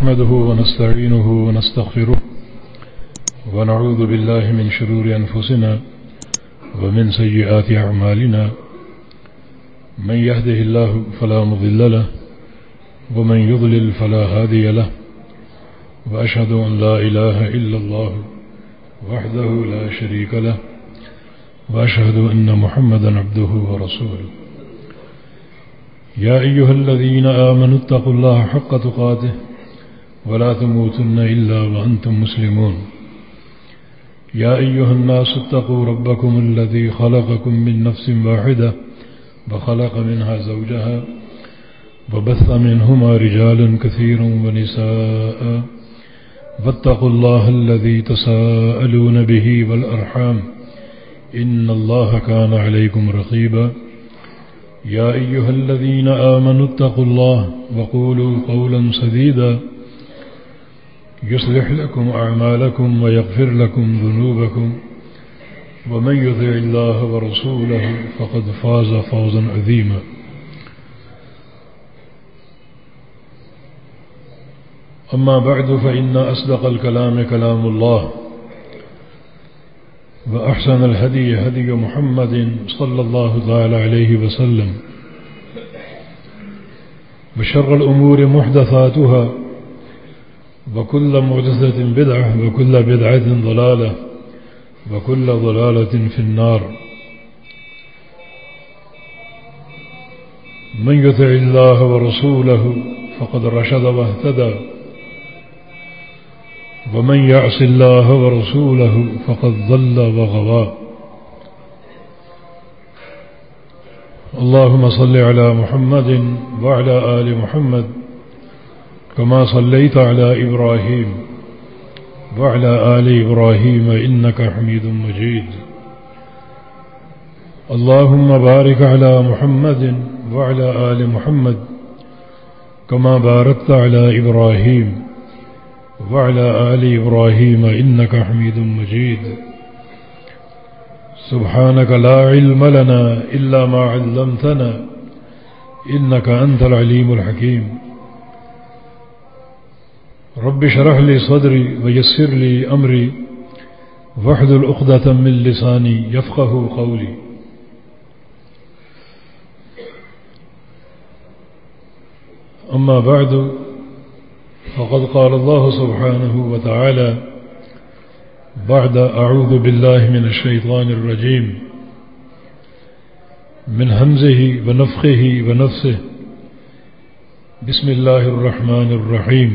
نحمده ونستعينه ونستغفره ونعوذ بالله من شرور أنفسنا ومن سيئات أعمالنا من يهده الله فلا مضل له ومن يضلل فلا هادي له وأشهد أن لا إله إلا الله وحده لا شريك له وأشهد أن محمدا عبده ورسوله يا أيها الذين آمنوا اتقوا الله حق تقاته ولا تموتن إلا وأنتم مسلمون يا أيها الناس اتقوا ربكم الذي خلقكم من نفس واحدة وخلق منها زوجها وبث منهما رجالا كثيرا ونساء واتقوا الله الذي تساءلون به والأرحام إن الله كان عليكم رقيبا يا أيها الذين آمنوا اتقوا الله وقولوا قولا سديدا يصلح لكم أعمالكم ويغفر لكم ذنوبكم ومن يطع الله ورسوله فقد فاز فوزا عظيما أما بعد فإن أصدق الكلام كلام الله وأحسن الهدي هدي محمد صلى الله تعالى عليه وسلم وشر الأمور محدثاتها وكل محدثة بدعة وكل بدعة ضلالة وكل ضلالة في النار من يطع الله ورسوله فقد رشد واهتدى ومن يعص الله ورسوله فقد ضل وغوى اللهم صل على محمد وعلى آل محمد كما صليت على إبراهيم وعلى آل إبراهيم إنك حميد مجيد اللهم بارك على محمد وعلى آل محمد كما باركت على إبراهيم وعلى آل إبراهيم إنك حميد مجيد سبحانك لا علم لنا إلا ما علمتنا إنك أنت العليم الحكيم رب اشرح لي صدري ويسر لي أمري واحلل عقدة من لساني يفقه قولي أما بعد فقد قال الله سبحانه وتعالى بعد أعوذ بالله من الشيطان الرجيم من همزه ونفخه ونفسه بسم الله الرحمن الرحيم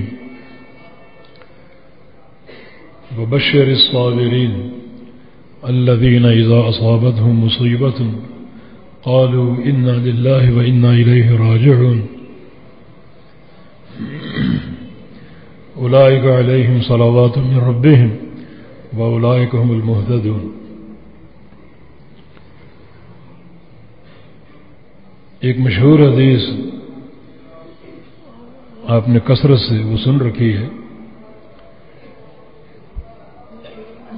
وبشر الصابرين الذين إذا أصابتهم مصيبة قالوا إنا لله وإنا إليه راجعون أولئك عليهم صلوات من ربهم وأولئك هم المهتدون. ایک مشہور حدیث آپ نے کثرت سے وہ سن رکھی ہے،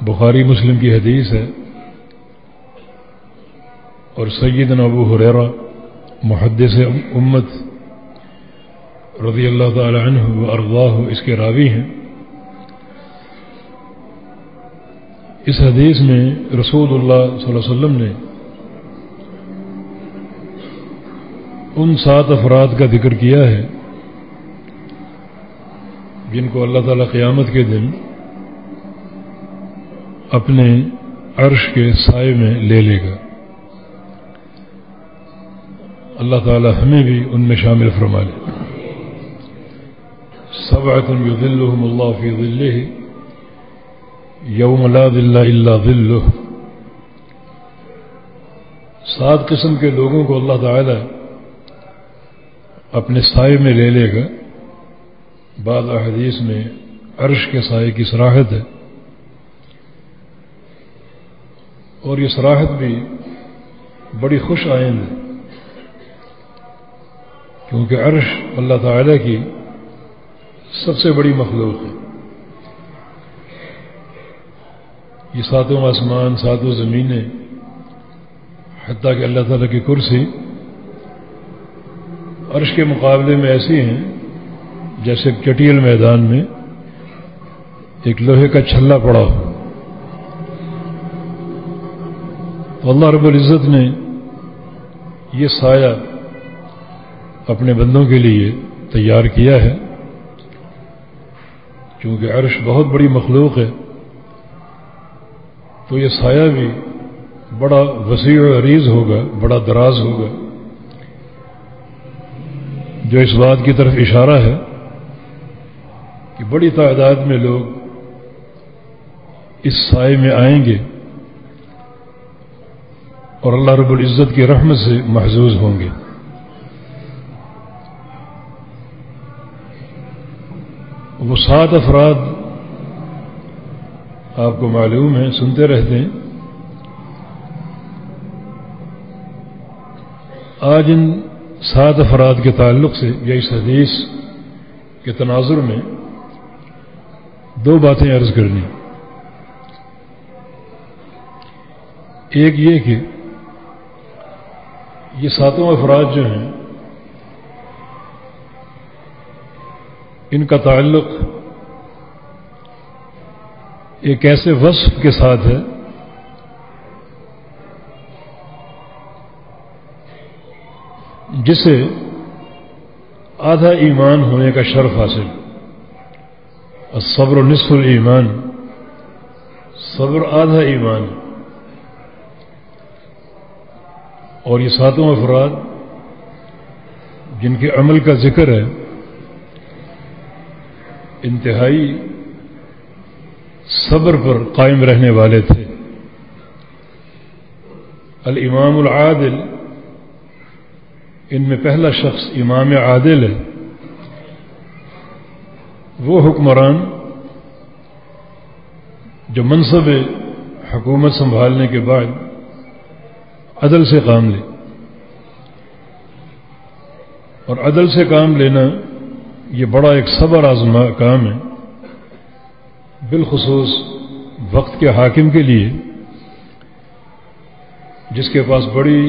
بخاری مسلم کی حدیث ہے، اور سیدنا ابو ہریرہ محدث امت رضی اللہ تعالی عنہ وارضاہ اس کے راوی ہیں۔ اس حدیث میں رسول اللہ صلی اللہ علیہ وسلم نے ان 7 افراد کا ذکر کیا ہے جن کو اللہ تعالی قیامت کے دن اپنے عرش کے سائے میں لے لے گا۔ اللہ تعالی ہمیں بھی ان میں شامل فرما لے۔ 7 يظلهم الله في ظله يوم لا ظل إلا ظله۔ 7 قسم کے لوگوں کو اللہ تعالی اپنے سائے میں لے لے گا۔ بعض احادیث میں عرش کے سائے کی صراحت ہے، اور یہ صراحت بھی بڑی خوش آئند ہے، کیونکہ عرش اللہ تعالی کی سب سے بڑی مخلوق ہے۔ یہ 7 آسمان، 7 زمینیں، حتیٰ کہ اللہ تعالیٰ کی کرسی عرش کے مقابلے میں ایسی ہیں جیسے چٹیل میدان میں ایک لوہے کا چھلا پڑا ہو. تو اللہ رب العزت نے یہ سایہ اپنے بندوں کے لیے تیار کیا ہے. چونکہ عرش بہت بڑی مخلوق ہے تو یہ سایہ بھی بڑا وسیع و عریض ہوگا، بڑا دراز ہوگا، جو اس بات کی طرف اشارہ ہے کہ بڑی تعداد میں لوگ اس سائے میں آئیں گے اور اللہ رب العزت کی رحمت سے محظوظ ہوں گے. وہ 7 افراد آپ کو معلوم ہے، سنتے رہتے ہیں. آج ان 7 افراد کے تعلق سے یا اس حدیث کے تناظر میں 2 باتیں عرض کرنی. ایک یہ کہ یہ 7 افراد جو ہیں ان کا تعلق ایک ایسے وصف کے ساتھ ہے جسے آدھا ایمان ہونے کا شرف حاصل. الصبر نصف الایمان، صبر آدھا ایمان. اور یہ 7 افراد جن کے عمل کا ذکر ہے انتہائی صبر پر قائم رہنے والے تھے. الامام العادل، ان میں پہلا شخص امام عادل ہے. وہ حکمران جو منصب حکومت سنبھالنے کے بعد عدل سے کام لے. اور عدل سے کام لینا یہ بڑا ایک صبر آزما کام ہے، بالخصوص وقت کے حاکم کے لیے جس کے پاس بڑی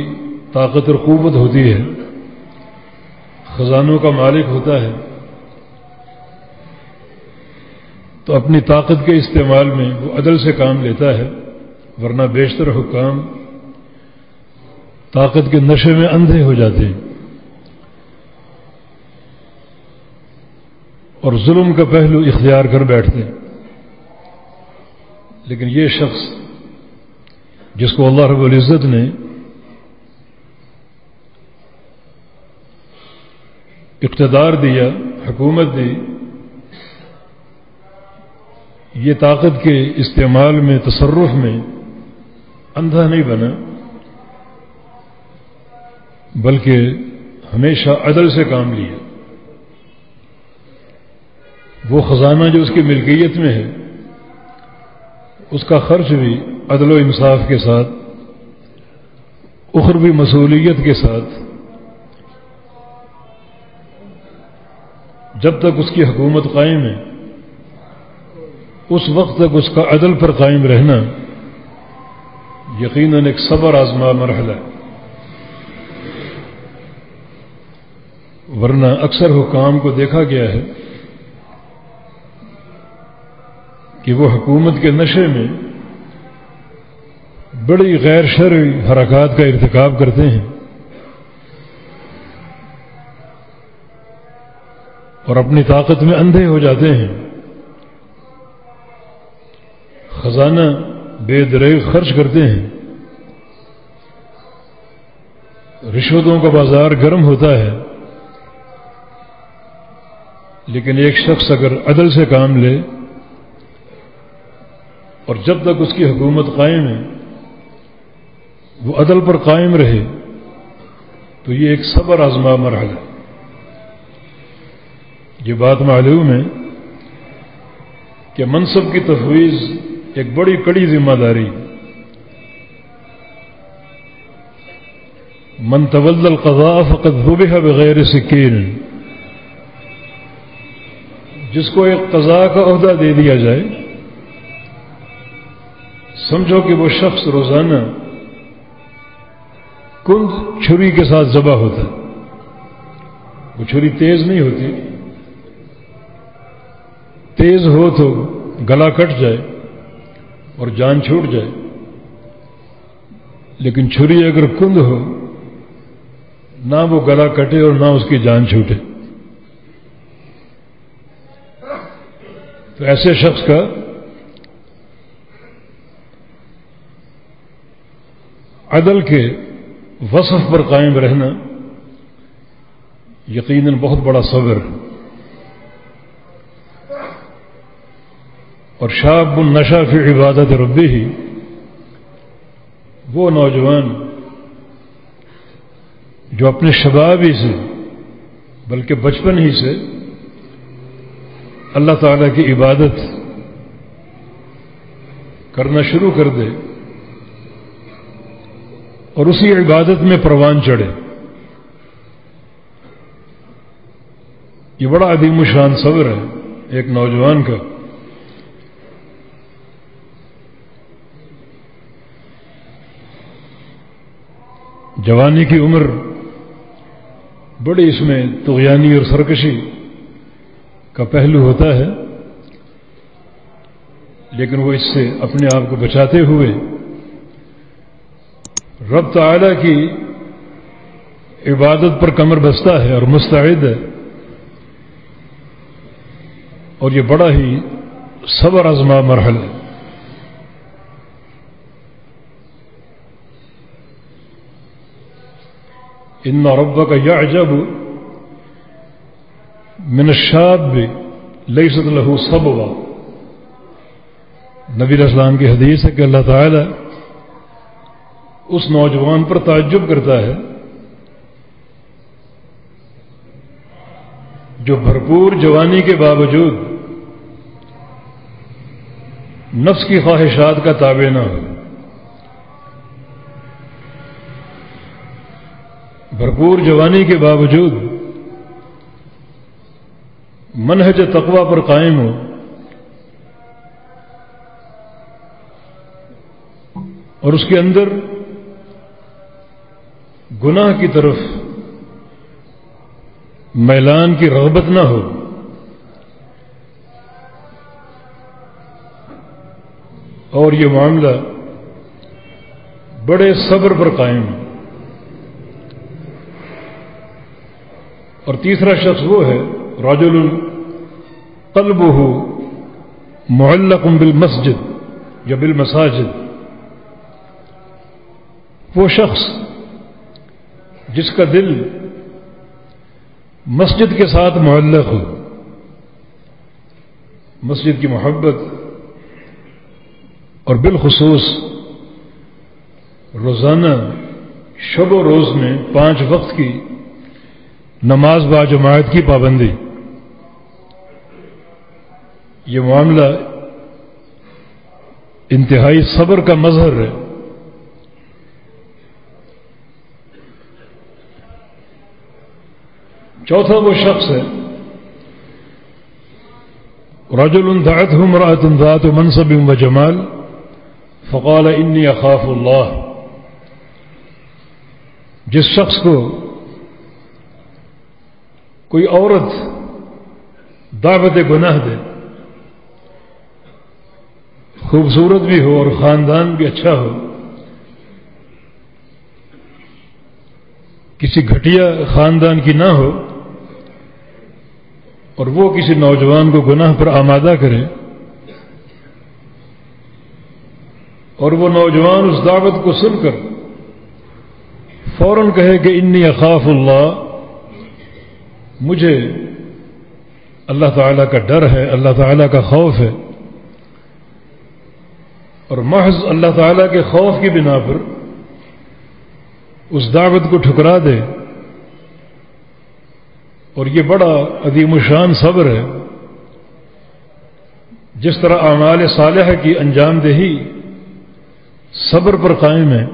طاقت اور قوت ہوتی ہے، خزانوں کا مالک ہوتا ہے. تو اپنی طاقت کے استعمال میں وہ عدل سے کام لیتا ہے، ورنہ بیشتر حکام طاقت کے نشے میں اندھے ہو جاتے ہیں اور ظلم کا پہلو اختیار کر بیٹھتے ہیں. لیکن یہ شخص جس کو اللہ رب العزت نے اقتدار دیا، حکومت دی، یہ طاقت کے استعمال میں، تصرف میں اندھا نہیں بنا، بلکہ ہمیشہ عدل سے کام لیا. وہ خزانہ جو اس کی ملکیت میں ہے اس کا خرچ بھی عدل و انصاف کے ساتھ، اخروی مسئولیت کے ساتھ، جب تک اس کی حکومت قائم ہے اس وقت تک اس کا عدل پر قائم رہنا یقیناً ایک صبر آزما مرحلہ ہے. ورنہ اکثر حکام کو دیکھا گیا ہے کہ وہ حکومت کے نشے میں بڑی غیر شرعی حرکات کا ارتکاب کرتے ہیں اور اپنی طاقت میں اندھے ہو جاتے ہیں. خزانہ بے دریغ خرچ کرتے ہیں، رشوتوں کا بازار گرم ہوتا ہے. لیکن ایک شخص اگر عدل سے کام لے اور جب تک اس کی حکومت قائم ہے وہ عدل پر قائم رہے تو یہ ایک صبر آزما مرحلہ ہے. یہ بات معلوم ہے کہ منصب کی تفویض ایک بڑی کڑی ذمہ داری. من تولى القضاء فقد ذبح بغیر سکین، جس کو ایک قضاء کا عہدہ دے دیا جائے سمجھو کہ وہ شخص روزانہ کند چھری کے ساتھ ذبح ہوتا ہے. وہ چھری تیز نہیں ہوتی تیز ہو تو گلا کٹ جائے اور جان چھوٹ جائے، لیکن چھری اگر کند ہو نہ وہ گلا کٹے اور نہ اس کی جان چھوٹے۔ تو ایسے شخص کا عدل کے وصف پر قائم رہنا یقیناً بہت بڑا صبر، اور شاب نشا فی عبادت ربہ، وہ نوجوان جو اپنے شباب ہی سے بلکہ بچپن ہی سے اللہ تعالیٰ کی عبادت کرنا شروع کر دے اور اسی عبادت میں پروان چڑھے، یہ بڑا عظیم الشان صبر ہے ایک نوجوان کا۔ جوانی کی عمر بڑی اس میں طغیانی اور سرکشی کا پہلو ہوتا ہے، لیکن وہ اس سے اپنے آپ کو بچاتے ہوئے رب تعالی کی عبادت پر کمر بستہ ہے اور مستعد ہے، اور یہ بڑا ہی صبر آزما مرحلہ ہے۔ ان ربک یعجب من الشاب لیست له صبوہ، نبی علیہ السلام کی حدیث ہے کہ اللہ تعالی اس نوجوان پر تعجب کرتا ہے جو بھرپور جوانی کے باوجود نفس کی خواہشات کا تابع نہ ہو، بھرپور جوانی کے باوجود منہج تقوی پر قائم ہو، اور اس کے اندر گناہ کی طرف میلان کی رغبت نہ ہو، اور یہ معاملہ بڑے صبر پر قائم ہے۔ اور تیسرا شخص وہ ہے رجل قلبہ معلق بالمسجد یا بالمساجد، وہ شخص جس کا دل مسجد کے ساتھ معلق ہو، مسجد کی محبت، اور بالخصوص روزانہ شب و روز میں 5 وقت کی نماز با جماعت کی پابندی، یہ معاملہ انتہائی صبر کا مظہر ہے۔ چوتھا وہ شخص ہے رجل دعته امرأة ذات منصب وجمال فقال انی اخاف اللہ، جس شخص کو کوئی عورت دعوت گناہ دے، خوبصورت بھی ہو اور خاندان بھی اچھا ہو، کسی گھٹیا خاندان کی نہ ہو، اور وہ کسی نوجوان کو گناہ پر آمادہ کرے، اور وہ نوجوان اس دعوت کو سن کر فوراً کہے کہ انی اخاف اللہ، مجھے اللہ تعالیٰ کا ڈر ہے، اللہ تعالیٰ کا خوف ہے، اور محض اللہ تعالیٰ کے خوف کی بنا پر اس دعوت کو ٹھکرا دے، اور یہ بڑا عظیم الشان صبر ہے۔ جس طرح اعمال صالحہ کی انجام دہی صبر پر قائم ہے،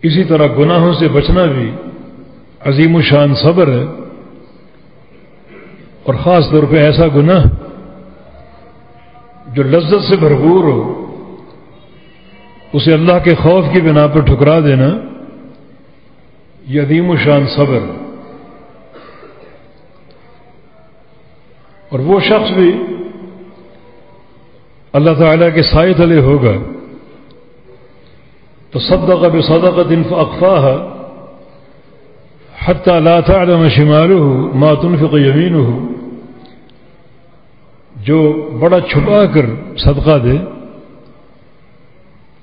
اسی طرح گناہوں سے بچنا بھی عظیم الشان صبر ہے، اور خاص طور پہ ایسا گناہ جو لذت سے بھرپور ہو، اسے اللہ کے خوف کی بنا پر ٹھکرا دینا، یہ عظیم الشان صبر۔ اور وہ شخص بھی اللہ تعالیٰ کے سائے تلے ہوگا تو صدق بصدقۃ فاخفاها حتى لا تعلم شماله ما تنفق يمينه، جو بڑا چھپا کر صدقہ دے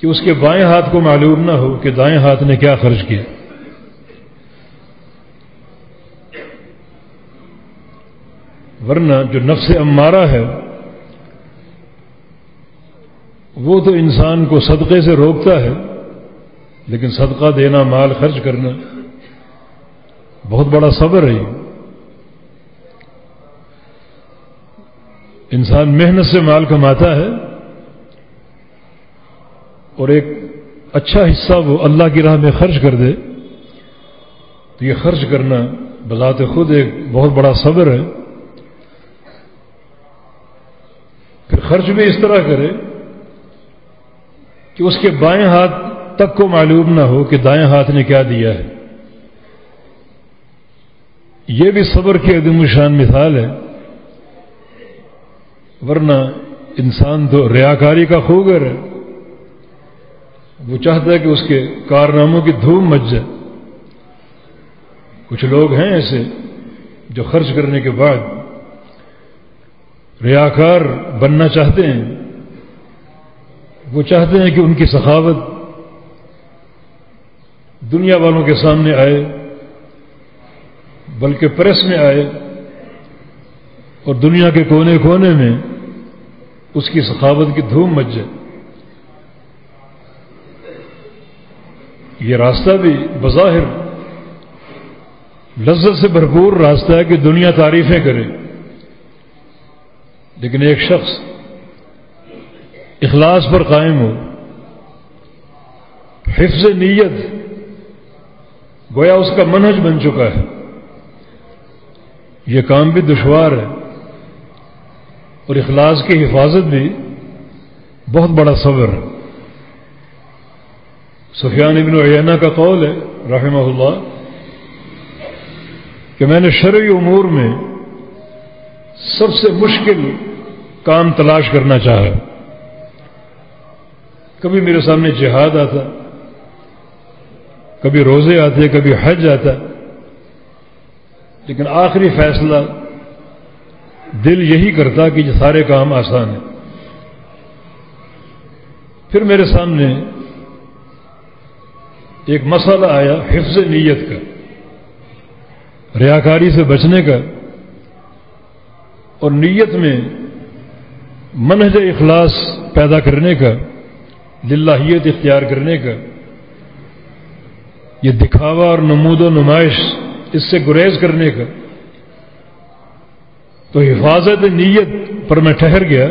کہ اس کے بائیں ہاتھ کو معلوم نہ ہو کہ دائیں ہاتھ نے کیا خرچ کیا۔ ورنہ جو نفس امارہ ہے وہ تو انسان کو صدقے سے روکتا ہے، لیکن صدقہ دینا، مال خرچ کرنا بہت بڑا صبر ہے۔ انسان محنت سے مال کماتا ہے اور ایک اچھا حصہ وہ اللہ کی راہ میں خرچ کر دے تو یہ خرچ کرنا بذات خود ایک بہت بڑا صبر ہے۔ پھر خرچ بھی اس طرح کرے کہ اس کے بائیں ہاتھ تک کو معلوم نہ ہو کہ دائیں ہاتھ نے کیا دیا ہے۔ یہ بھی صبر کی عظیم الشان مثال ہے۔ ورنہ انسان تو ریاکاری کا خوگر ہے، وہ چاہتا ہے کہ اس کے کارناموں کی دھوم مچ جائے۔ کچھ لوگ ہیں ایسے جو خرچ کرنے کے بعد ریاکار بننا چاہتے ہیں، وہ چاہتے ہیں کہ ان کی سخاوت دنیا والوں کے سامنے آئے، بلکہ پریس میں آئے اور دنیا کے کونے کونے میں اس کی سخاوت کی دھوم مچ جائے۔ یہ راستہ بھی بظاہر لذت سے بھرپور راستہ ہے کہ دنیا تعریفیں کرے، لیکن ایک شخص اخلاص پر قائم ہو، حفظ نیت گویا اس کا منہج بن چکا ہے، یہ کام بھی دشوار ہے اور اخلاص کی حفاظت بھی بہت بڑا صبر ہے۔ سفیان ابن عیینہ کا قول ہے رحمہ اللہ کہ میں نے شرعی امور میں سب سے مشکل کام تلاش کرنا چاہا۔ کبھی میرے سامنے جہاد آتا، کبھی روزے آتے، کبھی حج آتا، لیکن آخری فیصلہ دل یہی کرتا کہ یہ سارے کام آسان ہیں۔ پھر میرے سامنے ایک مسئلہ آیا حفظ نیت کا، ریاکاری سے بچنے کا اور نیت میں منہج اخلاص پیدا کرنے کا، للہیت اختیار کرنے کا، یہ دکھاوا اور نمود و نمائش اس سے گریز کرنے کا۔ تو حفاظت نیت پر میں ٹھہر گیا،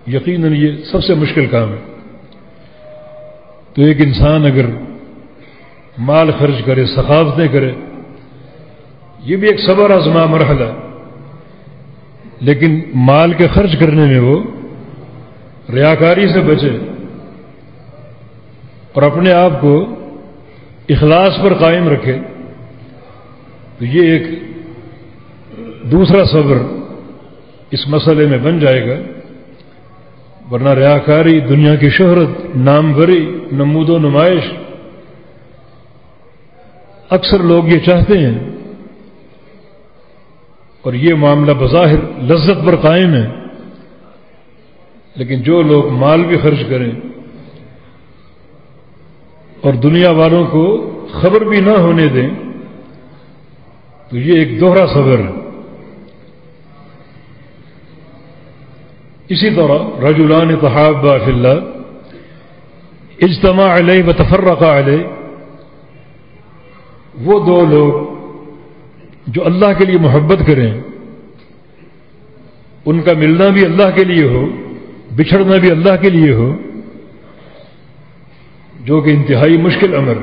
یقیناً یہ سب سے مشکل کام ہے۔ تو ایک انسان اگر مال خرچ کرے، سخاوتیں کرے، یہ بھی ایک صبر آزما مرحلہ، لیکن مال کے خرچ کرنے میں وہ ریاکاری سے بچے اور اپنے آپ کو اخلاص پر قائم رکھے، تو یہ ایک دوسرا صبر اس مسئلے میں بن جائے گا۔ ورنہ ریاکاری، دنیا کی شہرت، ناموری، نمود و نمائش، اکثر لوگ یہ چاہتے ہیں اور یہ معاملہ بظاہر لذت پر قائم ہے، لیکن جو لوگ مال بھی خرچ کریں اور دنیا والوں کو خبر بھی نہ ہونے دیں تو یہ ایک دوہرا صبر ہے۔ اسی طرح رجلان تحابا فی اللہ اجتماع علیہ وتفرقا علیہ، وہ دو لوگ جو اللہ کے لیے محبت کریں، ان کا ملنا بھی اللہ کے لیے ہو، بچھڑنا بھی اللہ کے لیے ہو، جو کہ انتہائی مشکل امر،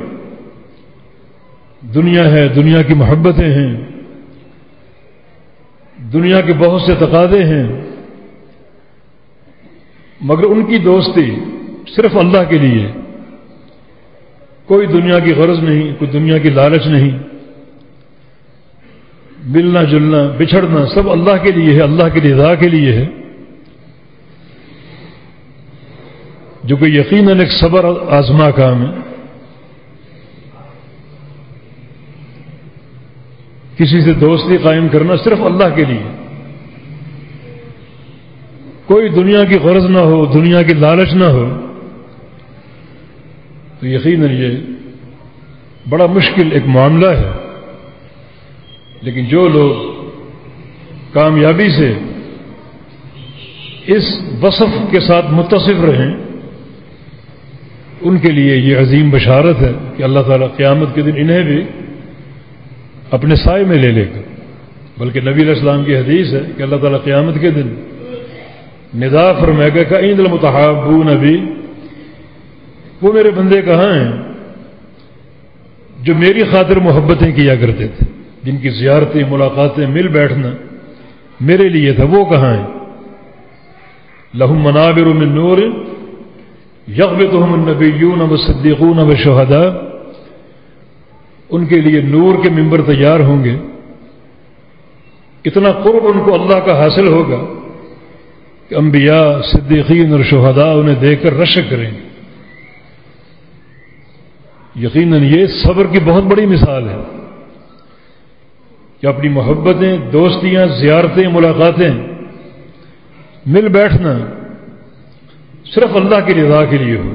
دنیا ہے، دنیا کی محبتیں ہیں، دنیا کے بہت سے تقاضے ہیں، مگر ان کی دوستی صرف اللہ کے لیے، کوئی دنیا کی غرض نہیں، کوئی دنیا کی لالچ نہیں، ملنا جلنا بچھڑنا سب اللہ کے لیے ہے، اللہ کی رضا کے لیے ہے، جو کہ یقیناً ایک صبر آزما کام ہے۔ کسی سے دوستی قائم کرنا صرف اللہ کے لیے، کوئی دنیا کی غرض نہ ہو، دنیا کی لالچ نہ ہو، تو یقیناً یہ بڑا مشکل ایک معاملہ ہے۔ لیکن جو لوگ کامیابی سے اس وصف کے ساتھ متصف رہیں، ان کے لیے یہ عظیم بشارت ہے کہ اللہ تعالیٰ قیامت کے دن انہیں بھی اپنے سائے میں لے لے گا۔ بلکہ نبی علیہ السلام کی حدیث ہے کہ اللہ تعالیٰ قیامت کے دن ندا فرمائے گا کہ عند المتحابون بی، وہ میرے بندے کہاں ہیں جو میری خاطر محبتیں کیا کرتے تھے، جن کی زیارتیں ملاقاتیں مل بیٹھنا میرے لیے تھا، وہ کہاں ہیں؟ لہم منابر من نور یغبطہم النبیون والصدیقون والشہداء، ان کے لیے نور کے ممبر تیار ہوں گے، اتنا قرب ان کو اللہ کا حاصل ہوگا کہ انبیاء، صدیقین اور شہداء انہیں دیکھ کر رشک کریں گے۔ یقیناً یہ صبر کی بہت بڑی مثال ہے کہ اپنی محبتیں، دوستیاں، زیارتیں، ملاقاتیں، مل بیٹھنا صرف اللہ کی رضا کے لیے ہو۔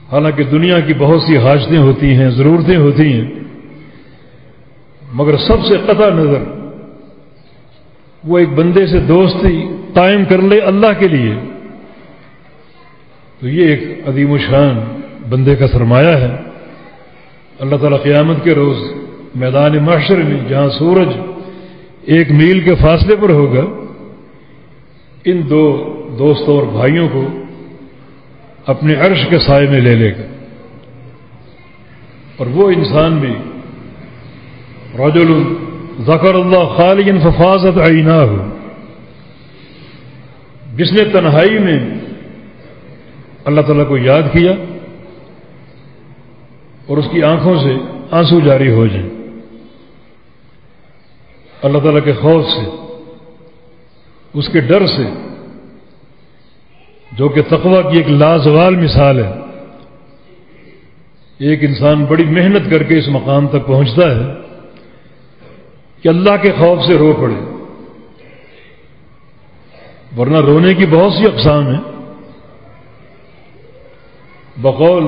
حالانکہ دنیا کی بہت سی حاجتیں ہوتی ہیں، ضرورتیں ہوتی ہیں، مگر سب سے قطع نظر وہ ایک بندے سے دوستی قائم کر لے اللہ کے لیے، تو یہ ایک عظیم الشان بندے کا سرمایہ ہے۔ اللہ تعالیٰ قیامت کے روز میدان محشر میں، جہاں سورج 1 میل کے فاصلے پر ہوگا، ان دو دوستوں اور بھائیوں کو اپنے عرش کے سائے میں لے لے گا۔ اور وہ انسان بھی رجل ذکر اللہ خالیا ففاضت عیناہ، جس نے تنہائی میں اللہ تعالیٰ کو یاد کیا اور اس کی آنکھوں سے آنسو جاری ہو جائیں، اللہ تعالیٰ کے خوف سے، اس کے ڈر سے، جو کہ تقویٰ کی ایک لازوال مثال ہے۔ ایک انسان بڑی محنت کر کے اس مقام تک پہنچتا ہے کہ اللہ کے خوف سے رو پڑے، ورنہ رونے کی بہت سی اقسام ہیں۔ بقول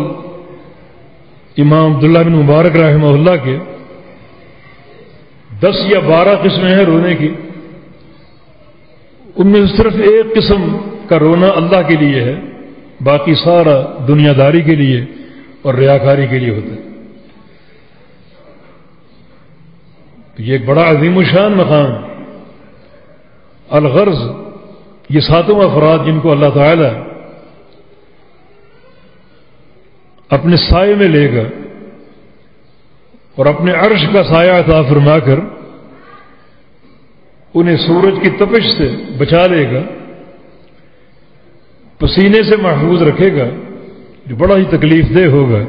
امام عبداللہ بن مبارک رحمہ اللہ کے 10 یا 12 قسمیں ہیں رونے کی، ان میں صرف ایک قسم کا رونا اللہ کے لیے ہے، باقی سارا دنیا داری کے لیے اور ریاکاری کے لیے ہوتا ہے۔ تو یہ ایک بڑا عظیم الشان مقام۔ الغرض، یہ 7 افراد جن کو اللہ تعالی اپنے سائے میں لے گا اور اپنے عرش کا سایہ عطا فرما کر انہیں سورج کی تپش سے بچا لے گا، پسینے سے محفوظ رکھے گا، جو بڑا ہی تکلیف دہ ہوگا۔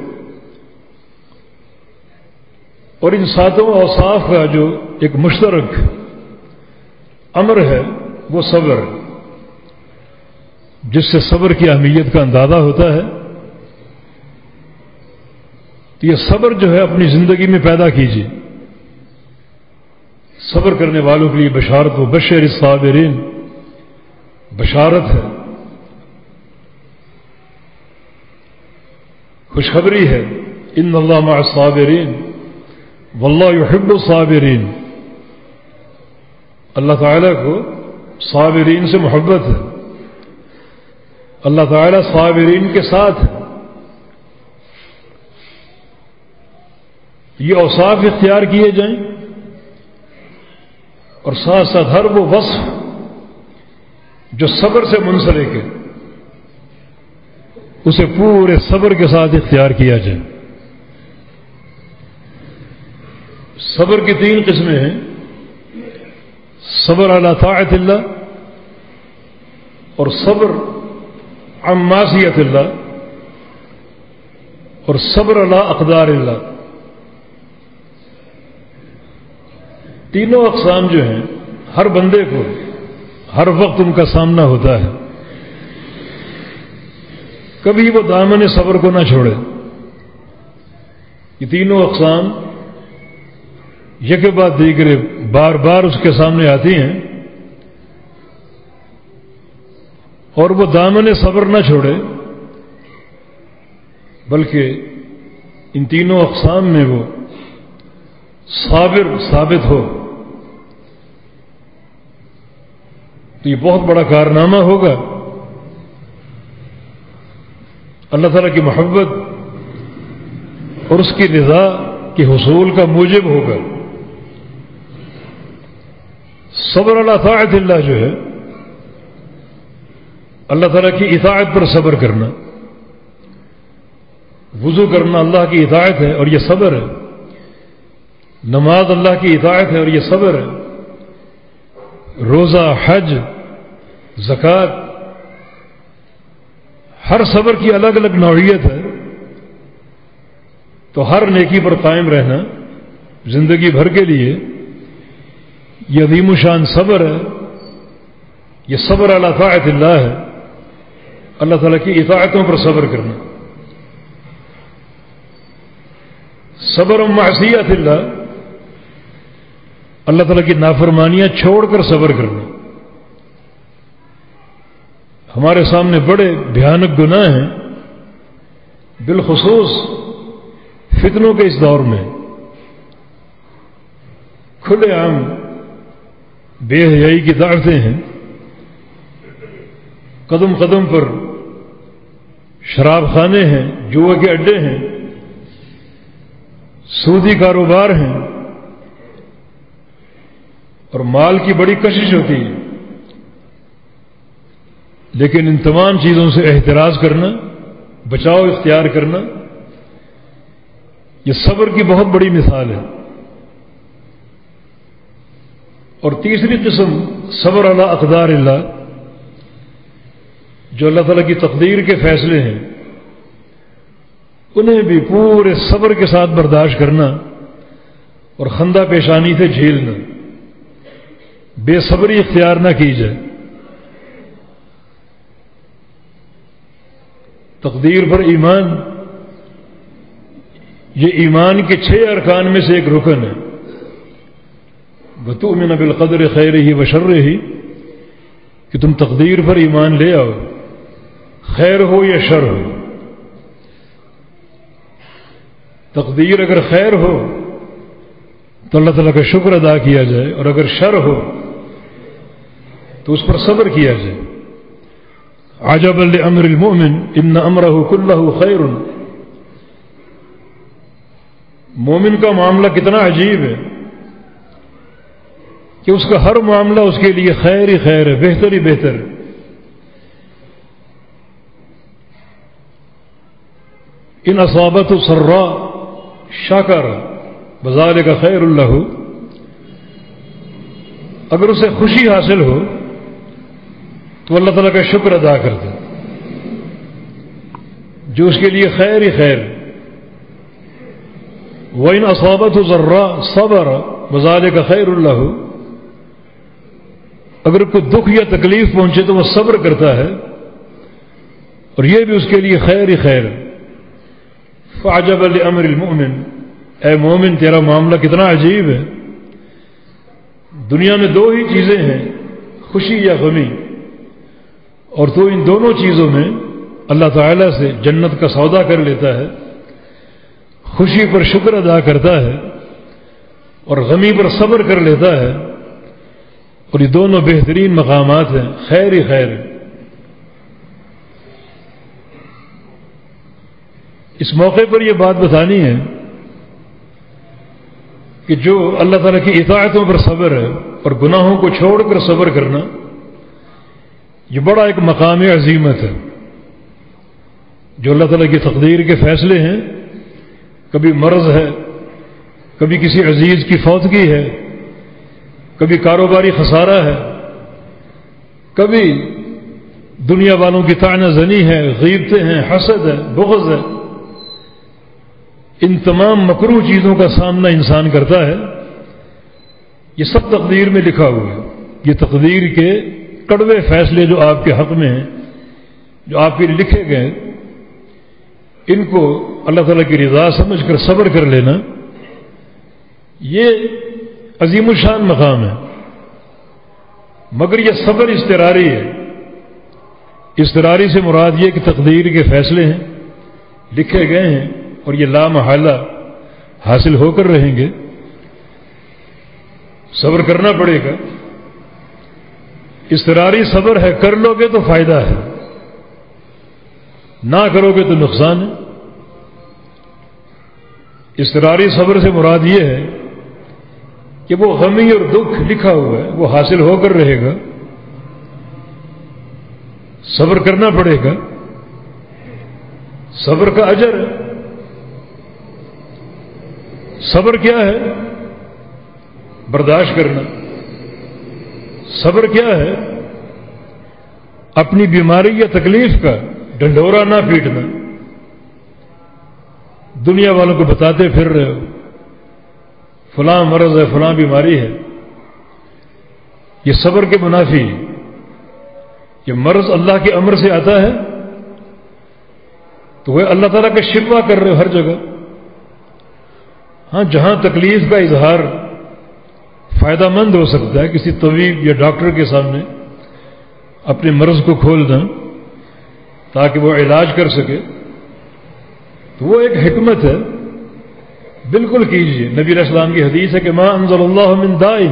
اور ان 7 اوصاف کا جو ایک مشترک امر ہے وہ صبر، جس سے صبر کی اہمیت کا اندازہ ہوتا ہے۔ تو یہ صبر جو ہے اپنی زندگی میں پیدا کیجیے۔ صبر کرنے والوں کے لیے بشارت و بشر الصابرین، بشارت ہے، خوشخبری ہے۔ ان اللہ مع الصابرین واللہ یحب الصابرین، اللہ تعالیٰ کو صابرین سے محبت ہے، اللہ تعالیٰ صابرین کے ساتھ ہے۔ یہ اوصاف اختیار کیے جائیں اور ساتھ ساتھ ہر وہ وصف جو صبر سے منسلک ہے اسے پورے صبر کے ساتھ اختیار کیا جائے۔ صبر کی 3 قسمیں ہیں، صبر علی طاعت اللہ، اور صبر عن معصیت اللہ، اور صبر علی اقدار اللہ۔ تینوں اقسام جو ہیں ہر بندے کو ہر وقت ان کا سامنا ہوتا ہے. کبھی وہ دامن صبر کو نہ چھوڑے. یہ تینوں اقسام یک بعد دیگرے بار بار اس کے سامنے آتی ہیں اور وہ دامن صبر نہ چھوڑے، بلکہ ان تینوں اقسام میں وہ صابر ثابت ہو. تو یہ بہت بڑا کارنامہ ہوگا، اللہ تعالیٰ کی محبت اور اس کی رضا کے حصول کا موجب ہوگا. صبر علی طاعت اللہ جو ہے، اللہ تعالیٰ کی اطاعت پر صبر کرنا. وضو کرنا اللہ کی اطاعت ہے اور یہ صبر ہے. نماز اللہ کی اطاعت ہے اور یہ صبر ہے. روزہ، حج، زکوٰۃ، ہر صبر کی الگ الگ نوعیت ہے. تو ہر نیکی پر قائم رہنا زندگی بھر کے لیے یہ عظیم الشان صبر ہے. یہ صبر علی طاعت اللہ ہے، اللہ تعالیٰ کی اطاعتوں پر صبر کرنا. صبر و معصیت اللہ، اللہ تعالیٰ کی نافرمانیاں چھوڑ کر صبر کرنا. ہمارے سامنے بڑے بھیانک گناہ ہیں، بالخصوص فتنوں کے اس دور میں. کھلے عام بے حیائی کی دعوتیں ہیں، قدم قدم پر شراب خانے ہیں، جوا کے اڈے ہیں، سودی کاروبار ہیں اور مال کی بڑی کشش ہوتی ہے. لیکن ان تمام چیزوں سے احتراز کرنا، بچاؤ اختیار کرنا، یہ صبر کی بہت بڑی مثال ہے. اور تیسری قسم صبر علی اقدار اللہ، جو اللہ تعالیٰ کی تقدیر کے فیصلے ہیں انہیں بھی پورے صبر کے ساتھ برداشت کرنا اور خندہ پیشانی سے جھیلنا، بے صبری اختیار نہ کی جائے. تقدیر پر ایمان، یہ ایمان کے 6 ارکان میں سے ایک رکن ہے. وَتُؤْمِنَ بِالْقَدْرِ خَيْرِهِ وَشَرِّهِ، کہ تم تقدیر پر ایمان لے آؤ، خیر ہو یا شر ہو. تقدیر اگر خیر ہو تو اللہ تعالیٰ کا شکر ادا کیا جائے، اور اگر شر ہو تو اس پر صبر کیا جائے. عجبا لامر المؤمن ان امرہ کلہ خیر. مومن کا معاملہ کتنا عجیب ہے کہ اس کا ہر معاملہ اس کے لیے خیر ہی خیر ہے، بہتر ہی بہتر ہے. ان اصابته سراء شکر بذلک خیر له، اگر اسے خوشی حاصل ہو تو اللہ تعالیٰ کا شکر ادا کرتا ہے، جو اس کے لیے خیر ہی خیر. وَإِنْ أَصَابَتْهُ ضَرَّاءٌ صَبَرَ وَذَلِكَ خَيْرٌ لَهُ، اگر کوئی دکھ یا تکلیف پہنچے تو وہ صبر کرتا ہے اور یہ بھی اس کے لیے خیر ہی خیر. فَعَجَبًا لِأَمْرِ الْمُؤْمِنِ، اے مومن تیرا معاملہ کتنا عجیب ہے. دنیا میں 2 ہی چیزیں ہیں، خوشی یا غمی، اور تو ان دونوں چیزوں میں اللہ تعالیٰ سے جنت کا سودا کر لیتا ہے. خوشی پر شکر ادا کرتا ہے اور غمی پر صبر کر لیتا ہے، اور یہ دونوں بہترین مقامات ہیں، خیر ہی خیر. اس موقع پر یہ بات بتانی ہے کہ جو اللہ تعالیٰ کی اطاعتوں پر صبر ہے اور گناہوں کو چھوڑ کر صبر کرنا، یہ بڑا ایک مقام عظیمت ہے. جو اللہ تعالیٰ کی تقدیر کے فیصلے ہیں، کبھی مرض ہے، کبھی کسی عزیز کی فوتگی ہے، کبھی کاروباری خسارہ ہے، کبھی دنیا والوں کی طعنہ زنی ہے، غیبتیں ہیں، حسد ہے، بغض ہے. ان تمام مکروہ چیزوں کا سامنا انسان کرتا ہے یہ سب تقدیر میں لکھا ہوا ہے. یہ تقدیر کے کڑوے فیصلے جو آپ کے حق میں ہیں، جو آپ کے لیے لکھے گئے، ان کو اللہ تعالیٰ کی رضا سمجھ کر صبر کر لینا، یہ عظیم الشان مقام ہے. مگر یہ صبر اضطراری ہے. اضطراری سے مراد یہ کہ تقدیر کے فیصلے ہیں، لکھے گئے ہیں، اور یہ لا محالہ حاصل ہو کر رہیں گے. صبر کرنا پڑے گا. اضطراری صبر ہے، کر لو گے تو فائدہ ہے، نہ کرو گے تو نقصان ہے. اضطراری صبر سے مراد یہ ہے کہ وہ غمی اور دکھ لکھا ہوا ہے، وہ حاصل ہو کر رہے گا. صبر کرنا پڑے گا. صبر کا اجر ہے. صبر کیا ہے؟ برداشت کرنا. صبر کیا ہے؟ اپنی بیماری یا تکلیف کا ڈنڈورا نہ پیٹنا. دنیا والوں کو بتاتے پھر رہے ہو فلاں مرض ہے، فلاں بیماری ہے، یہ صبر کے منافی. یہ مرض اللہ کے امر سے آتا ہے تو وہ اللہ تعالیٰ کا شفا کر رہے ہو ہر جگہ. ہاں، جہاں تکلیف کا اظہار فائدہ مند ہو سکتا ہے، کسی طبیب یا ڈاکٹر کے سامنے اپنے مرض کو کھول دیں تاکہ وہ علاج کر سکے، تو وہ ایک حکمت ہے، بالکل کیجیے. نبی علیہ السلام کی حدیث ہے کہ ما انزل اللہ من داء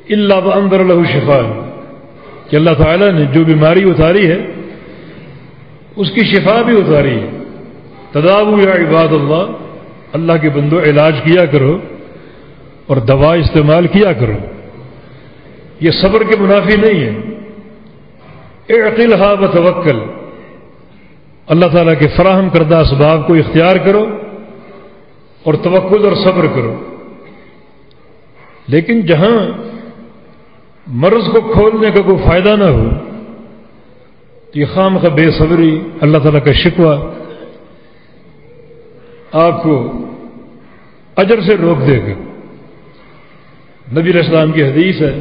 الا وانذر له شفاء، کہ اللہ تعالیٰ نے جو بیماری اتاری ہے اس کی شفا بھی اتاری ہے. تداووا یا عباد اللہ، اللہ کے بندو علاج کیا کرو اور دوا استعمال کیا کرو. یہ صبر کے منافی نہیں ہے. اعقلها وتوکل، اللہ تعالیٰ کے فراہم کردہ اسباب کو اختیار کرو اور توکل اور صبر کرو. لیکن جہاں مرض کو کھولنے کا کوئی فائدہ نہ ہو تو یہ خامخواہ بے صبری، اللہ تعالیٰ کا شکوہ آپ کو اجر سے روک دے گا. نبی علیہ السلام کی حدیث ہے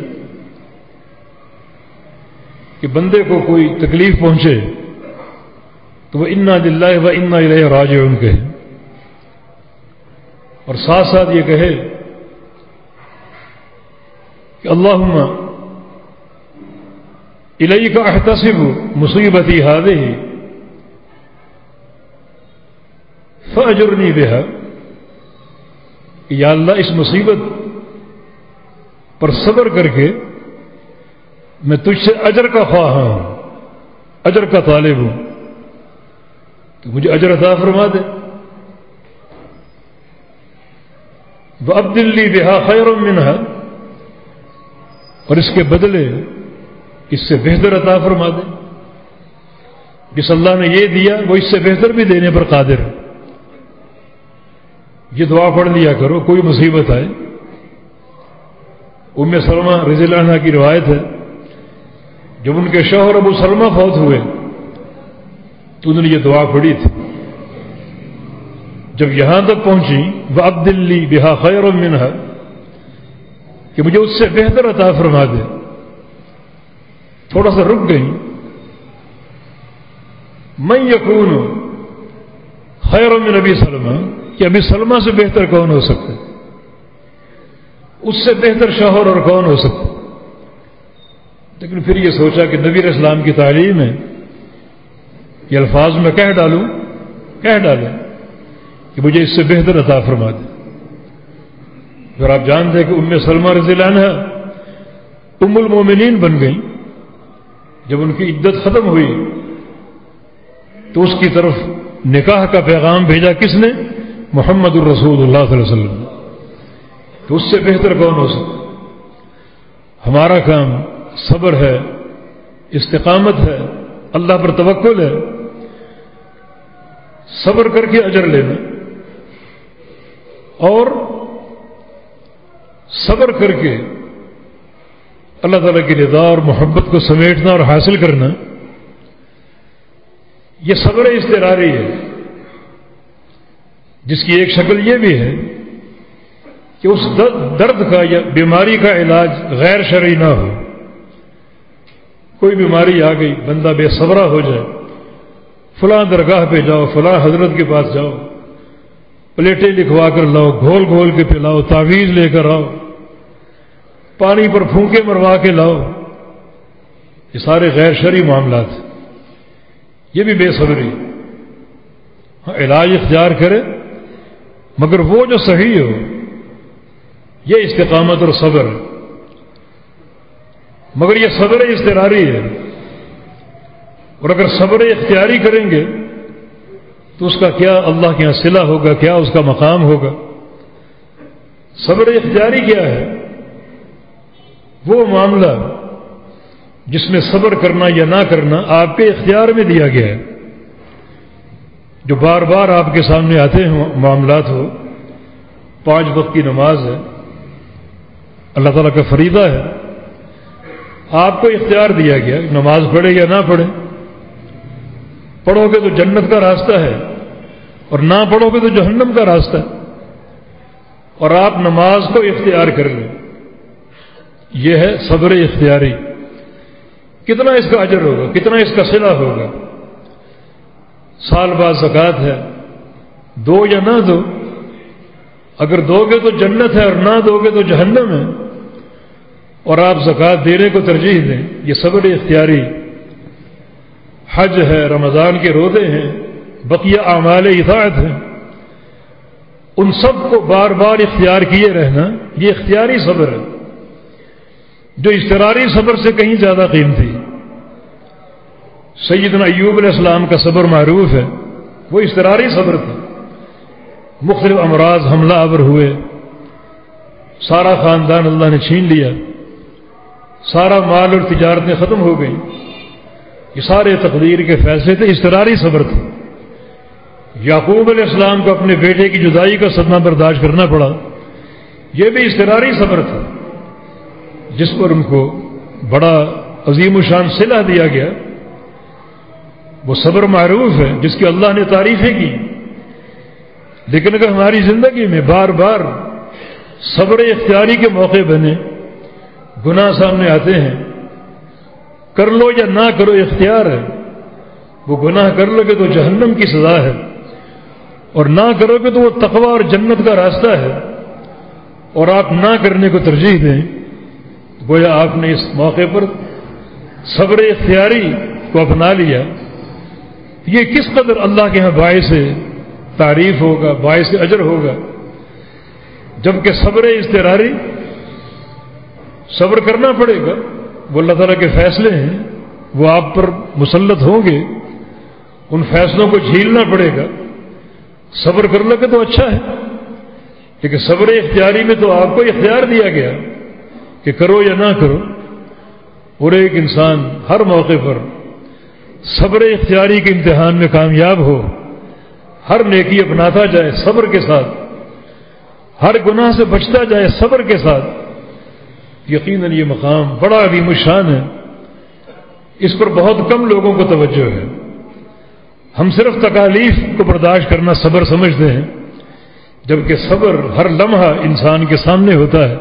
کہ بندے کو کوئی تکلیف پہنچے تو وہ انا للہ و انا الیہ راجعون کہے، اور ساتھ ساتھ یہ کہے کہ اللہم الیک احتسب مصیبتی ہذہ فاجرنی بہا، کہ یا اللہ اس مصیبت پر صبر کر کے میں تجھ سے اجر کا خواہاں ہوں، اجر کا طالب ہوں، تو مجھے اجر عطا فرما دے. وَأَبْدِلْ لِي بِهَا خَيْرًا مِّنْهَا، اور اس کے بدلے اس سے بہتر عطا فرما دے. جس اللہ نے یہ دیا وہ اس سے بہتر بھی دینے پر قادر ہے. یہ دعا پڑھ لیا کرو کوئی مصیبت آئے. ام سلمہ رضی اللہ عنہا کی روایت ہے، جب ان کے شوہر ابو سلمہ فوت ہوئے تو انہوں نے یہ دعا پڑھی تھی. جب یہاں تک پہنچی وَأَبْدِلْ لِي بِهَا خَيْرًا مِّنْهَا، کہ مجھے اس سے بہتر عطا فرما دے، تھوڑا سا رک گئی. مَن يَكُونُ خَيْرًا مِّنْ أَبِي سلمہ، کہ ابی سلمہ سے بہتر کون ہو سکتا ہے، اس سے بہتر شوہر اور کون ہو سکتا ہے. لیکن پھر یہ سوچا کہ نبی علیہ السلام کی تعلیم ہے، یہ الفاظ میں کہہ ڈالیں کہ مجھے اس سے بہتر عطا فرما دے. پھر آپ جانتے ہیں کہ ام سلمہ رضی اللہ عنہا ام المومنین بن گئیں. جب ان کی عدت ختم ہوئی تو اس کی طرف نکاح کا پیغام بھیجا کس نے؟ محمد الرسول اللہ صلی اللہ علیہ وسلم. تو اس سے بہتر کون ہو سکتا؟ ہمارا کام صبر ہے، استقامت ہے، اللہ پر توکل ہے، صبر کر کے اجر لینا، اور صبر کر کے اللہ تعالیٰ کی رضا اور محبت کو سمیٹنا اور حاصل کرنا. یہ صبر اضطراری ہے، جس کی ایک شکل یہ بھی ہے کہ اس درد کا یا بیماری کا علاج غیر شرعی نہ ہو. کوئی بیماری آ گئی، بندہ بے صبرہ ہو جائے، فلاں درگاہ پہ جاؤ، فلاں حضرت کے پاس جاؤ، پلیٹیں لکھوا کر لاؤ، گھول گھول کے پلاؤ، تعویذ لے کر آؤ، پانی پر پھونکے مروا کے لاؤ، یہ سارے غیر شرعی معاملات، یہ بھی بے صبری. ہاں علاج اختیار کرے مگر وہ جو صحیح ہو، یہ استقامت اور صبر ہے. مگر یہ صبر اضطراری ہے، اور اگر صبر اختیاری کریں گے تو اس کا کیا اللہ کے یہاں صلہ ہوگا، کیا اس کا مقام ہوگا. صبر اختیاری کیا ہے؟ وہ معاملہ جس میں صبر کرنا یا نہ کرنا آپ کے اختیار میں دیا گیا ہے، جو بار بار آپ کے سامنے آتے ہیں معاملات ہو. 5 وقت کی نماز ہے، اللہ تعالیٰ کا فریضہ ہے، آپ کو اختیار دیا گیا نماز پڑھے یا نہ پڑھے. پڑھو گے تو جنت کا راستہ ہے، اور نہ پڑھو گے تو جہنم کا راستہ ہے. اور آپ نماز کو اختیار کر لیں، یہ ہے صبر اختیاری. کتنا اس کا اجر ہوگا، کتنا اس کا صلہ ہوگا. سال بعد زکوٰۃ ہے، دو یا نہ دو، اگر دو گے تو جنت ہے اور نہ دو گے تو جہنم ہے. اور آپ زکوٰۃ دینے کو ترجیح دیں، یہ صبر اختیاری. حج ہے، رمضان کے روزے ہیں، بقیہ اعمال اطاعت ہیں، ان سب کو بار بار اختیار کیے رہنا، یہ اختیاری صبر ہے، جو اضطراری صبر سے کہیں زیادہ قیمتی. سیدنا ایوب علیہ السلام کا صبر معروف ہے، وہ اضطراری صبر تھا. مختلف امراض حملہ آور ہوئے، سارا خاندان اللہ نے چھین لیا، سارا مال اور تجارتیں ختم ہو گئیں. یہ سارے تقدیر کے فیصلے تھے، اضطراری صبر تھے. یعقوب علیہ السلام کو اپنے بیٹے کی جدائی کا صدمہ برداشت کرنا پڑا، یہ بھی اضطراری صبر تھا، جس پر ان کو بڑا عظیم الشان صلہ دیا گیا. وہ صبر معروف ہے جس کی اللہ نے تعریفیں کی. لیکن اگر ہماری زندگی میں بار بار صبر اختیاری کے موقع بنے، گناہ سامنے آتے ہیں، کر لو یا نہ کرو اختیار ہے. وہ گناہ کر لو گے تو جہنم کی سزا ہے، اور نہ کرو گے تو وہ تقوی اور جنت کا راستہ ہے. اور آپ نہ کرنے کو ترجیح دیں، گویا آپ نے اس موقع پر صبر اختیاری کو اپنا لیا. یہ کس قدر اللہ کے ہاں باعث تعریف ہوگا، باعث اجر ہوگا. جبکہ صبر اضطراری، صبر کرنا پڑے گا، وہ اللہ تعالیٰ کے فیصلے ہیں، وہ آپ پر مسلط ہوں گے، ان فیصلوں کو جھیلنا پڑے گا. صبر کر لو گے تو اچھا ہے، لیکن صبر اختیاری میں تو آپ کو اختیار دیا گیا کہ کرو یا نہ کرو. اور ایک انسان ہر موقع پر صبر اختیاری کے امتحان میں کامیاب ہو، ہر نیکی اپناتا جائے صبر کے ساتھ، ہر گناہ سے بچتا جائے صبر کے ساتھ، یقیناً یہ مقام بڑا عظیم الشان ہے. اس پر بہت کم لوگوں کو توجہ ہے. ہم صرف تکالیف کو برداشت کرنا صبر سمجھتے ہیں، جبکہ صبر ہر لمحہ انسان کے سامنے ہوتا ہے،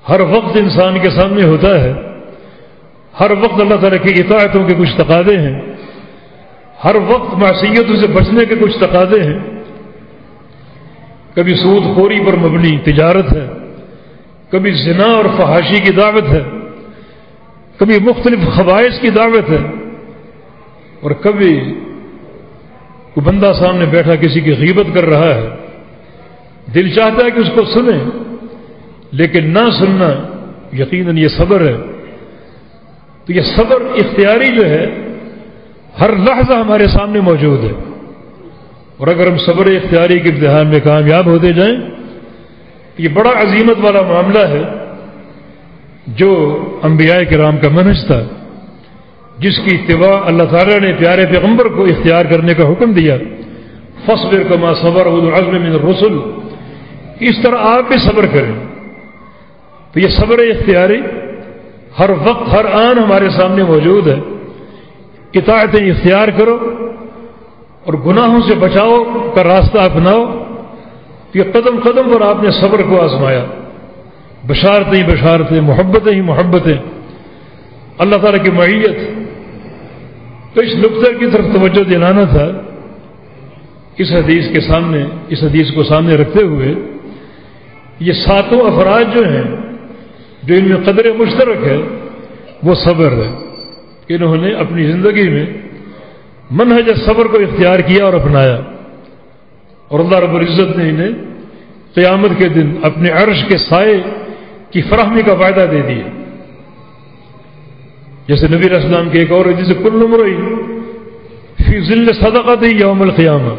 ہر وقت انسان کے سامنے ہوتا ہے. ہر وقت اللہ تعالیٰ کی اطاعتوں کے کچھ تقاضے ہیں، ہر وقت معصیتوں سے بچنے کے کچھ تقاضے ہیں. کبھی سود خوری پر مبنی تجارت ہے، کبھی زنا اور فحاشی کی دعوت ہے، کبھی مختلف خبائث کی دعوت ہے، اور کبھی کوئی بندہ سامنے بیٹھا کسی کی غیبت کر رہا ہے، دل چاہتا ہے کہ اس کو سنیں، لیکن نہ سننا یقیناً یہ صبر ہے. تو یہ صبر اختیاری جو ہے ہر لحظہ ہمارے سامنے موجود ہے. اور اگر ہم صبر اختیاری کے امتحان میں کامیاب ہوتے جائیں، یہ بڑا عظیمت والا معاملہ ہے جو انبیاء کرام کا منہج تھا، جس کی اتباع اللہ تعالیٰ نے پیارے پیغمبر کو اختیار کرنے کا حکم دیا. فاصبر کما صبر اولو العزم من الرسل، اس طرح آپ بھی صبر کریں. تو یہ صبر اختیاری ہر وقت ہر آن ہمارے سامنے موجود ہے. اطاعتیں اختیار کرو اور گناہوں سے بچاؤ کا راستہ اپناؤ، کہ قدم قدم پر آپ نے صبر کو آزمایا، بشارتیں ہی بشارتیں، محبتیں ہی محبتیں، اللہ تعالیٰ کی معیت۔ تو اس نقطے کی طرف توجہ دلانا تھا اس حدیث کو سامنے رکھتے ہوئے۔ یہ ساتوں افراد جو ہیں جو ان میں قدر مشترک ہے وہ صبر ہے۔ انہوں نے اپنی زندگی میں منہج صبر کو اختیار کیا اور اپنایا، اور اللہ رب العزت نے انہیں قیامت کے دن اپنے عرش کے سائے کی فراہمی کا وعدہ دے دیا۔ جیسے نبی علیہ السلام کے ایک اور حدیث کل امرئ فی ظل صدقۃ یوم القیامہ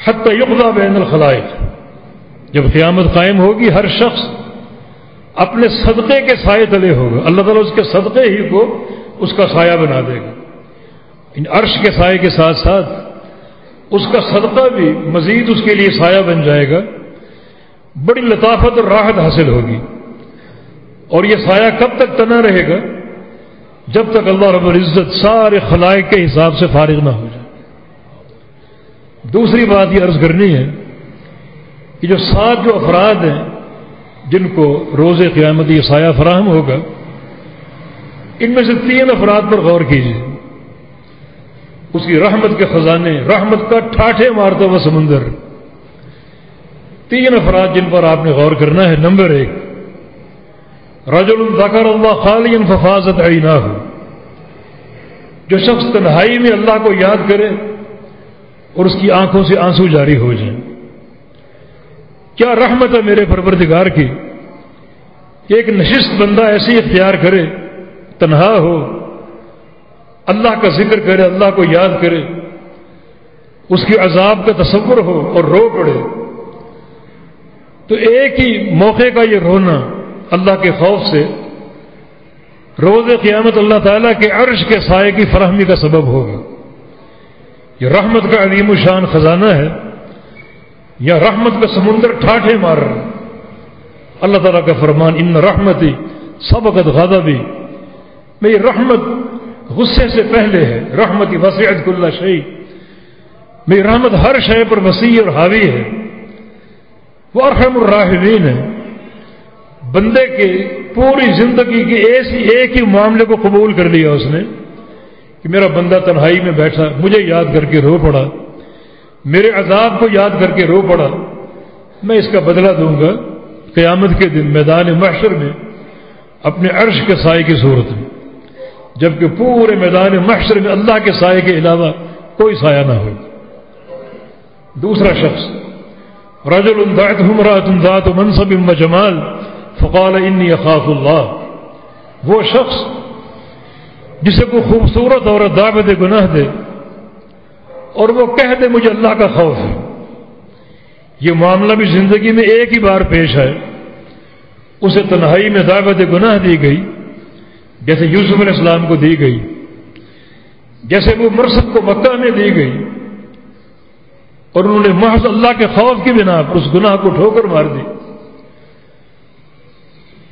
حتی یقضی بین الخلائق، جب قیامت قائم ہوگی ہر شخص اپنے صدقے کے سائے تلے ہوگا، اللہ تعالیٰ اس کے صدقے ہی کو اس کا سایہ بنا دے گا۔ ان عرش کے سائے کے ساتھ ساتھ اس کا صدقہ بھی مزید اس کے لیے سایہ بن جائے گا، بڑی لطافت اور راحت حاصل ہوگی۔ اور یہ سایہ کب تک تنا رہے گا؟ جب تک اللہ رب العزت سارے خلائق کے حساب سے فارغ نہ ہو جائے۔ دوسری بات یہ عرض کرنی ہے کہ جو 7 افراد ہیں جن کو روز قیامت یہ سایہ فراہم ہوگا، ان میں سے 3 افراد پر غور کیجیے۔ اس کی رحمت کے خزانے، رحمت کا ٹھاٹھے مارتا ہوا سمندر۔ 3 افراد جن پر آپ نے غور کرنا ہے۔ نمبر 1، رجل ذکر اللہ خالیا ففاضت عیناہ، جو شخص تنہائی میں اللہ کو یاد کرے اور اس کی آنکھوں سے آنسو جاری ہو جائیں۔ کیا رحمت ہے میرے پروردگار کی کہ ایک نشست بندہ ایسی اختیار کرے، تنہا ہو، اللہ کا ذکر کرے، اللہ کو یاد کرے، اس کے عذاب کا تصور ہو اور رو پڑے۔ تو ایک ہی موقع کا یہ رونا اللہ کے خوف سے روز قیامت اللہ تعالیٰ کے عرش کے سائے کی فراہمی کا سبب ہوگا۔ یہ رحمت کا عظیم الشان خزانہ ہے، یا رحمت کا سمندر ٹھاٹھے مار رہا ہے۔ اللہ تعالیٰ کا فرمان ان رحمتی سبقت غضبی، میری رحمت غصے سے پہلے ہے، رحمتی وسعت کل شیء، میری رحمت ہر شے پر وسیع اور حاوی ہے۔ وہ ارحم الراحمین ہے، بندے کے پوری زندگی کے ایک ہی معاملے کو قبول کر لیا اس نے کہ میرا بندہ تنہائی میں بیٹھا مجھے یاد کر کے رو پڑا، میرے عذاب کو یاد کر کے رو پڑا، میں اس کا بدلہ دوں گا قیامت کے دن میدان محشر میں اپنے عرش کے سائے کی صورت میں، جبکہ پورے میدان محشر میں اللہ کے سائے کے علاوہ کوئی سایہ نہ ہو۔ دوسرا شخص، رجل دعته امرأة ذات منصب وجمال فقال انی اخاف اللہ، وہ شخص جسے کوئی خوبصورت عورت دعوت گناہ دے اور وہ کہہ دے مجھے اللہ کا خوف ہے۔ یہ معاملہ بھی زندگی میں ایک ہی بار پیش ہے، اسے تنہائی میں دعوت گناہ دی گئی جیسے یوسف علیہ السلام کو دی گئی، جیسے وہ مرثد کو مکہ میں دی گئی، اور انہوں نے محض اللہ کے خوف کی بنا پر اس گناہ کو ٹھوکر مار دی۔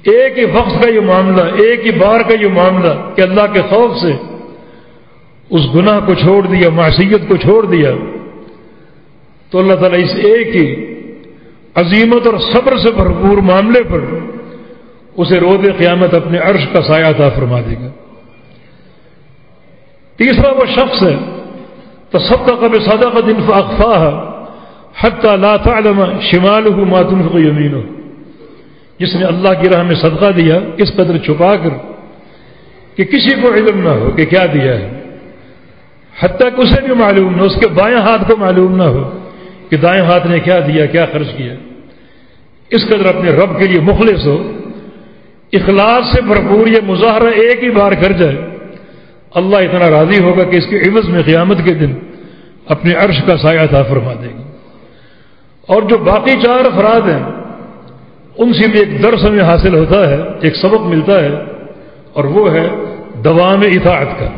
ایک ہی وقت کا یہ معاملہ، ایک ہی بار کا یہ معاملہ کہ اللہ کے خوف سے اس گناہ کو چھوڑ دیا، معصیت کو چھوڑ دیا، تو اللہ تعالیٰ اس ایک ہی عظیمت اور صبر سے بھرپور معاملے پر اسے روز قیامت اپنے عرش کا سایہ عطا فرما دے گا۔ تیسرا وہ شخص ہے تصدق بصدقۃ فاخفاها حتى لا تعلم شماله ما تنفق يمينه، جس نے اللہ کی راہ میں صدقہ دیا اس قدر چھپا کر کہ کسی کو علم نہ ہو کہ کیا دیا ہے، حتیٰ کہ اسے بھی معلوم نہ، اس کے بائیں ہاتھ کو معلوم نہ ہو کہ دائیں ہاتھ نے کیا دیا، کیا خرچ کیا۔ اس قدر اپنے رب کے لیے مخلص ہو، اخلاص سے بھرپور یہ مظاہرہ ایک ہی بار کر جائے، اللہ اتنا راضی ہوگا کہ اس کے عوض میں قیامت کے دن اپنے عرش کا سایہ عطا فرما دے گی۔ اور جو باقی 4 افراد ہیں ان سے بھی ایک درس ہمیں حاصل ہوتا ہے، ایک سبق ملتا ہے، اور وہ ہے دوام اطاعت کا۔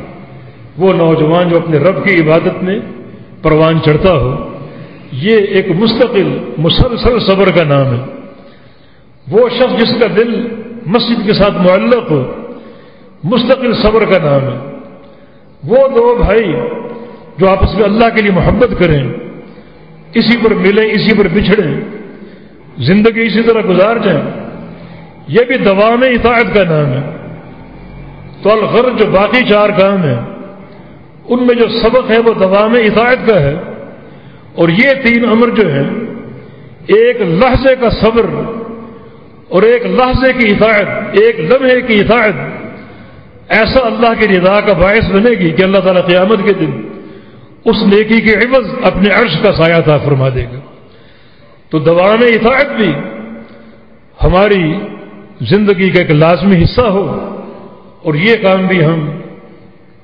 وہ نوجوان جو اپنے رب کی عبادت میں پروان چڑھتا ہو، یہ ایک مستقل مسلسل صبر کا نام ہے۔ وہ شخص جس کا دل مسجد کے ساتھ معلق ہو، مستقل صبر کا نام ہے۔ وہ 2 بھائی جو آپس میں اللہ کے لیے محبت کریں، اسی پر ملیں، اسی پر بچھڑیں، زندگی اسی طرح گزار جائیں، یہ بھی دوام اطاعت کا نام ہے۔ تو الغرض جو باقی 4 کام ہیں ان میں جو سبق ہے وہ دوام اطاعت کا ہے، اور یہ 3 امر جو ہیں، ایک لحظے کا صبر اور ایک لحظے کی اطاعت، ایک لمحے کی اطاعت، ایسا اللہ کی رضا کا باعث بنے گی کہ اللہ تعالیٰ قیامت کے دن اس نیکی کے عوض اپنے عرش کا سایہ عطا فرما دے گا۔ تو دوام اطاعت بھی ہماری زندگی کا ایک لازمی حصہ ہو، اور یہ کام بھی ہم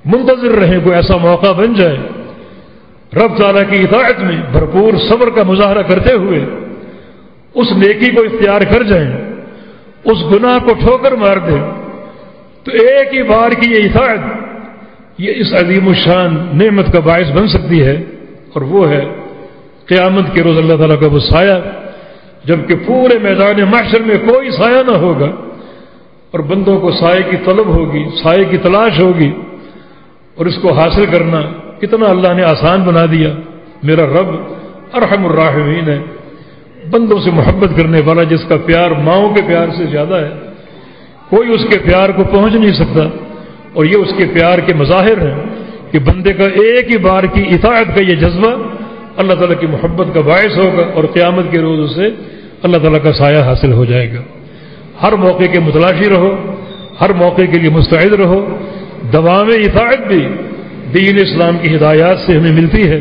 منتظر رہیں کوئی ایسا موقع بن جائے، رب تعالیٰ کی اطاعت میں بھرپور صبر کا مظاہرہ کرتے ہوئے اس نیکی کو اختیار کر جائیں، اس گناہ کو ٹھوکر مار دیں، تو ایک ہی بار کی یہ اطاعت یہ اس عظیم الشان نعمت کا باعث بن سکتی ہے، اور وہ ہے قیامت کے روز اللہ تعالیٰ کا وہ سایہ، جبکہ پورے میدان محشر میں کوئی سایہ نہ ہوگا، اور بندوں کو سائے کی طلب ہوگی، سائے کی تلاش ہوگی، اور اس کو حاصل کرنا کتنا اللہ نے آسان بنا دیا۔ میرا رب ارحم الراحمین ہے، بندوں سے محبت کرنے والا، جس کا پیار ماؤں کے پیار سے زیادہ ہے، کوئی اس کے پیار کو پہنچ نہیں سکتا، اور یہ اس کے پیار کے مظاہر ہیں کہ بندے کا ایک ہی بار کی اطاعت کا یہ جذبہ اللہ تعالیٰ کی محبت کا باعث ہوگا، اور قیامت کے روز اسے اللہ تعالیٰ کا سایہ حاصل ہو جائے گا۔ ہر موقع کے متلاشی رہو، ہر موقع کے لیے مستعد رہو۔ دوام اطاعت بھی دین اسلام کی ہدایات سے ہمیں ملتی ہے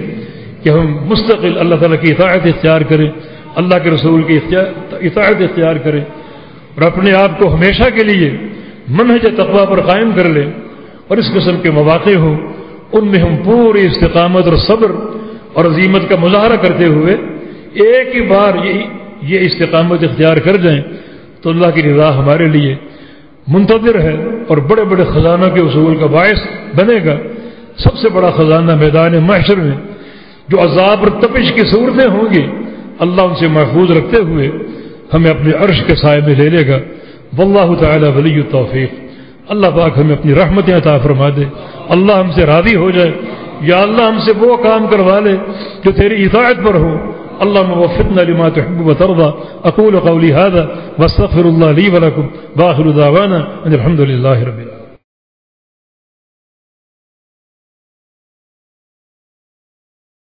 کہ ہم مستقل اللہ تعالیٰ کی اطاعت اختیار کریں، اللہ کے رسول کی اطاعت اختیار کریں، اور اپنے آپ کو ہمیشہ کے لیے منہج تقویٰ پر قائم کر لیں، اور اس قسم کے مواقع ہوں ان میں ہم پوری استقامت اور صبر اور عزیمت کا مظاہرہ کرتے ہوئے ایک ہی بار یہ استقامت اختیار کر جائیں، تو اللہ کی رضا ہمارے لیے منتظر ہے، اور بڑے بڑے خزانوں کے حصول کا باعث بنے گا۔ سب سے بڑا خزانہ میدان محشر میں جو عذاب اور تپش کی صورتیں ہوں گی، اللہ ان سے محفوظ رکھتے ہوئے ہمیں اپنے عرش کے سائے میں لے لے گا۔ واللہ تعالی ولی التوفیق۔ اللہ پاک ہمیں اپنی رحمتیں عطا فرما دے، اللہ ہم سے راضی ہو جائے، یا اللہ ہم سے وہ کام کروا لے جو تیری اطاعت پر ہو۔ اللهم وفقنا لما تحب وترضى. أقول قولي هذا واستغفر الله لي ولكم، وآخر دعوانا أن الحمد لله رب العالمين.